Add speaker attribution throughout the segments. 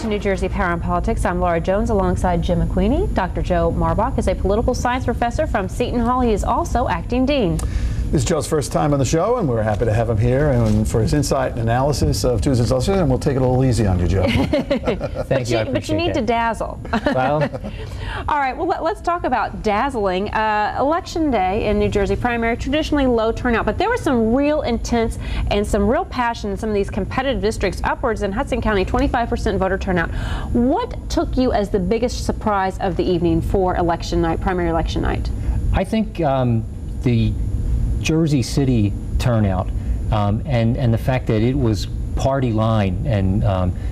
Speaker 1: to New Jersey Power and Politics. I'm Laura Jones alongside Jim McQueenie. Dr. Joe Marbach is a political science professor from Seton Hall. He is also acting dean.
Speaker 2: This is Joe's first time on the show, and we're happy to have him here and for his insight and analysis of Tuesday's election, and we'll take it a little easy on you, Joe.
Speaker 3: Thank you.
Speaker 1: But you need to dazzle.
Speaker 3: Well,
Speaker 1: all right, well, let's talk about dazzling. Election day in New Jersey primary, traditionally low turnout, but there was some real intense and some real passion in some of these competitive districts, upwards in Hudson County, 25% voter turnout. What took you as the biggest surprise of the evening for election night, primary election night?
Speaker 3: I think the Jersey City turnout and the fact that it was party line, and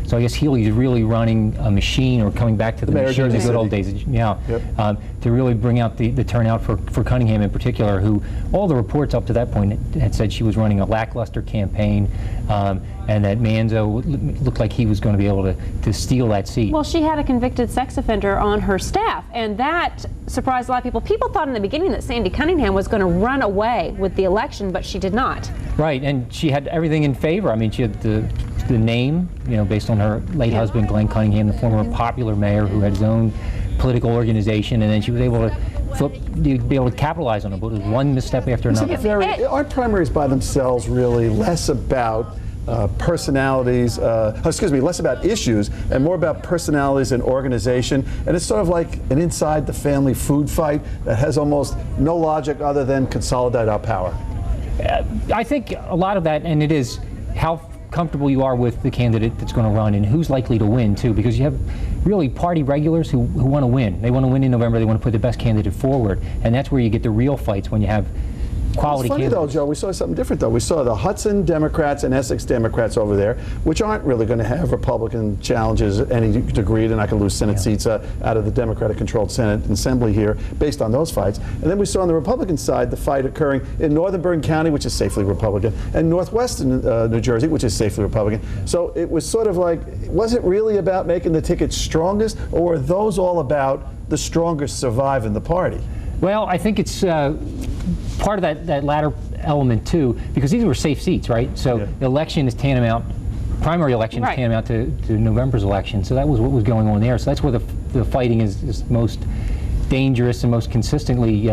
Speaker 3: so I guess Healy's really running a machine, or coming back to the machine of the good old days. Yeah, yep. To really bring out the turnout for Cunningham in particular, who all the reports up to that point had said she was running a lackluster campaign, and that Manzo looked like he was going to be able to steal that seat.
Speaker 1: Well, she had a convicted sex offender on her staff, and that surprised a lot of people. People thought in the beginning that Sandy Cunningham was going to run away with the election, but she did not.
Speaker 3: Right, and she had everything in favor. I mean, she had the name, you know, based on her late husband, Glenn Cunningham, the former popular mayor who had his own political organization, and then she was able to capitalize on it, but it was one misstep after another.
Speaker 2: Aren't primaries by themselves really less about personalities, less about issues and more about personalities and organization? And it's sort of like an inside the family food fight that has almost no logic other than consolidate our power.
Speaker 3: I think a lot of that, and it is how comfortable you are with the candidate that's going to run and who's likely to win too, because you have really party regulars who want to win. They want to win in November. They want to put the best candidate forward, and that's where you get the real fights, when you have quality candidates.
Speaker 2: It's funny though, Joe, we saw something different though. We saw the Hudson Democrats and Essex Democrats over there, which aren't really going to have Republican challenges at any degree. They're not going to lose Senate seats out of the Democratic-controlled Senate and Assembly here based on those fights. And then we saw on the Republican side the fight occurring in northern Bergen County, which is safely Republican, and northwestern New Jersey, which is safely Republican. So it was sort of like, was it really about making the ticket strongest, or were those all about the strongest survive in the party?
Speaker 3: Well, I think it's part of that latter element too, because these were safe seats, right? So the election is tantamount, primary election is tantamount to November's election. So that was what was going on there. So that's where the fighting is most dangerous and most consistently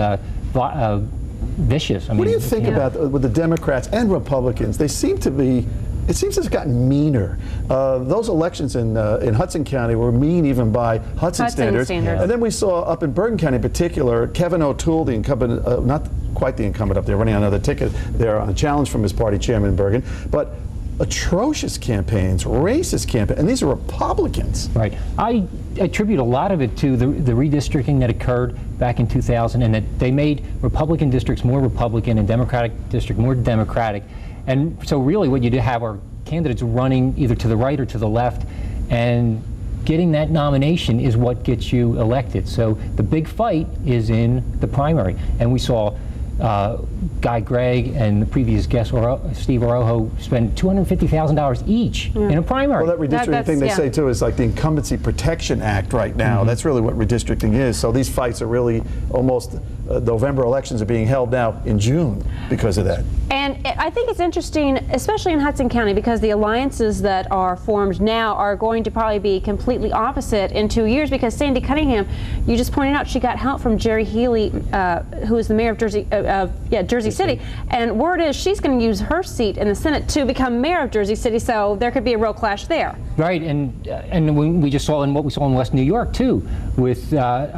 Speaker 3: vicious. I mean,
Speaker 2: what do you think about with the Democrats and Republicans? They seem to be. It seems to have gotten meaner. Those elections in Hudson County were mean even by Hudson standards. And then we saw up in Bergen County in particular, Kevin O'Toole, the incumbent, not quite the incumbent up there, running on another ticket there on a challenge from his party chairman in Bergen, but atrocious campaigns, racist campaigns, and these are Republicans.
Speaker 3: Right. I attribute a lot of it to the redistricting that occurred back in 2000, and that they made Republican districts more Republican and Democratic districts more Democratic. And so really what you do have are candidates running either to the right or to the left, and getting that nomination is what gets you elected. So the big fight is in the primary. And we saw Guy Gregg and the previous guest, Steve Orojo, spend $250,000 each in a primary.
Speaker 2: Well, that redistricting thing they say too is like the Incumbency Protection Act right now. That's really what redistricting is. So these fights are really almost November elections are being held now in June because of that.
Speaker 1: And I think it's interesting, especially in Hudson County, because the alliances that are formed now are going to probably be completely opposite in 2 years, because Sandy Cunningham, you just pointed out, she got help from Jerry Healy, who is the mayor of Jersey City, and word is she's going to use her seat in the Senate to become mayor of Jersey City, so there could be a real clash there.
Speaker 3: Right, and we just saw in what we saw in West New York too, with Albio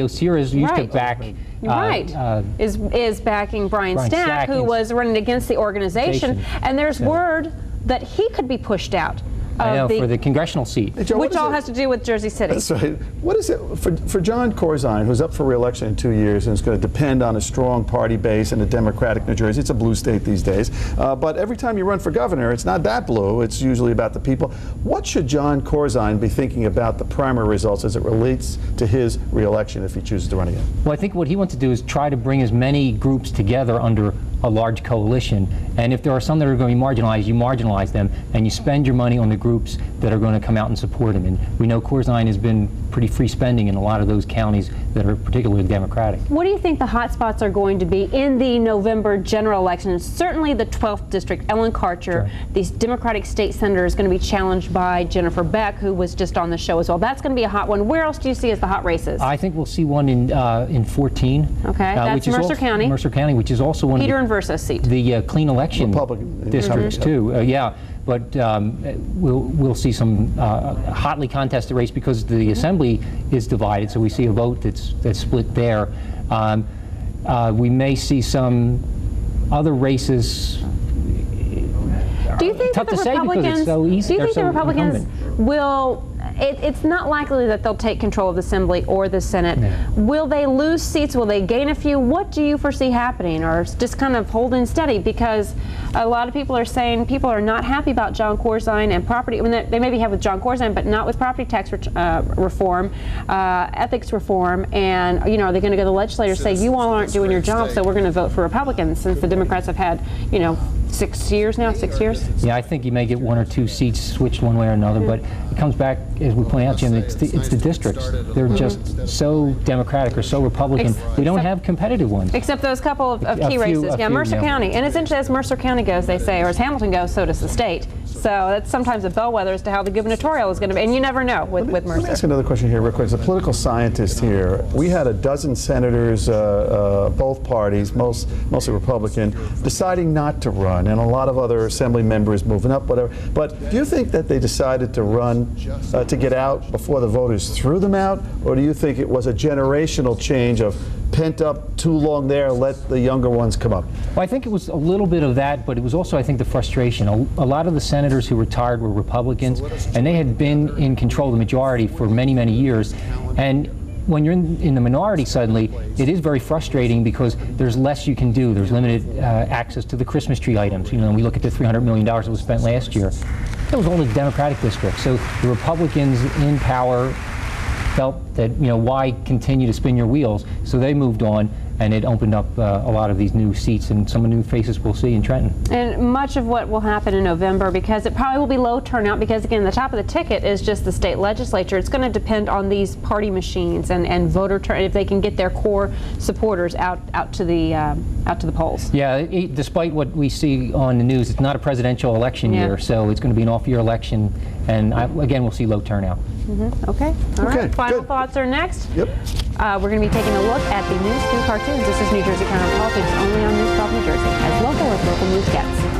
Speaker 3: Sierra's used to back.
Speaker 1: Is backing Brian Stack, who was running against the organization, and there's word that he could be pushed out.
Speaker 3: I know, for the congressional seat.
Speaker 1: Joe, which all has to do with Jersey City.
Speaker 2: That's right. What is it for John Corzine, who's up for re-election in 2 years and is going to depend on a strong party base in a Democratic New Jersey? It's a blue state these days. But every time you run for governor, it's not that blue. It's usually about the people. What should John Corzine be thinking about the primary results as it relates to his re-election if he chooses to run again?
Speaker 3: Well, I think what he wants to do is try to bring as many groups together under a large coalition. And if there are some that are going to be marginalized, you marginalize them, and you spend your money on the groups that are going to come out and support him. And we know Corzine has been pretty free spending in a lot of those counties that are particularly Democratic.
Speaker 1: What do you think the hot spots are going to be in the November general election? And certainly the 12th district, Ellen Karcher, the Democratic state senator, is going to be challenged by Jennifer Beck, who was just on the show as well. That's going to be a hot one. Where else do you see as the hot races?
Speaker 3: I think we'll see one in 14.
Speaker 1: Okay, that's
Speaker 3: which is
Speaker 1: Mercer County.
Speaker 3: Mercer County, which is also one
Speaker 1: Peter
Speaker 3: of
Speaker 1: and Versa's seat.
Speaker 3: the clean election
Speaker 2: Republican
Speaker 3: districts too. Yeah, but we'll see some hotly contested race because the assembly is divided. So we see a vote that's split there. We may see some other races.
Speaker 1: Do you think
Speaker 3: Tough
Speaker 1: that the
Speaker 3: to say because
Speaker 1: Republicans?
Speaker 3: it's so easy.
Speaker 1: Do you think
Speaker 3: so
Speaker 1: the Republicans
Speaker 3: incumbent.
Speaker 1: will? It's not likely that they'll take control of the Assembly or the Senate.
Speaker 3: Yeah.
Speaker 1: Will they lose seats? Will they gain a few? What do you foresee happening, or just kind of holding steady? Because a lot of people are saying people are not happy about John Corzine and property. I mean, they maybe have with John Corzine, but not with property tax reform, ethics reform. And are they going to go to the legislators and say, you all aren't doing your job, so we're going to vote for Republicans? Since the Democrats have had 6 years now, 6 years.
Speaker 3: Yeah, I think you may get 1 or 2 seats switched one way or another, but it comes back, as we point out, Jim, it's the districts. They're just so Democratic or so Republican. We don't have competitive ones.
Speaker 1: Except those couple of key races. Yeah, Mercer County. And it's interesting, as Mercer County goes, they say, or as Hamilton goes, so does the state. So that's sometimes a bellwether as to how the gubernatorial is going to be. And you never know with Mercer.
Speaker 2: Let me ask another question here real quick. As a political scientist here, we had a dozen senators, both parties, mostly Republican, deciding not to run, and a lot of other assembly members moving up, whatever. But do you think that they decided to run to get out before the voters threw them out, or do you think it was a generational change of pent up too long there, let the younger ones come up?
Speaker 3: Well, I think it was a little bit of that, but it was also, I think, the frustration. A lot of the senators who retired were Republicans, and they had been in control of the majority for many, many years. And when you're in the minority suddenly, it is very frustrating because there's less you can do. There's limited access to the Christmas tree items. We look at the $300 million that was spent last year. That was only Democratic districts. So the Republicans in power felt that, why continue to spin your wheels? So they moved on, and it opened up a lot of these new seats and some new faces we'll see in Trenton. And
Speaker 1: much of what will happen in November, because it probably will be low turnout, because again, the top of the ticket is just the state legislature. It's going to depend on these party machines and voter turn, if they can get their core supporters out to the polls.
Speaker 3: Yeah, despite what we see on the news, it's not a presidential election year, so it's going to be an off-year election, and again, we'll see low turnout.
Speaker 1: Okay. All right. Final
Speaker 2: good.
Speaker 1: thoughts are next.
Speaker 2: Yep.
Speaker 1: We're going to be taking a look at the news through cartoons. This is New Jersey Current Politics, only on News 12 New Jersey, as local news gets.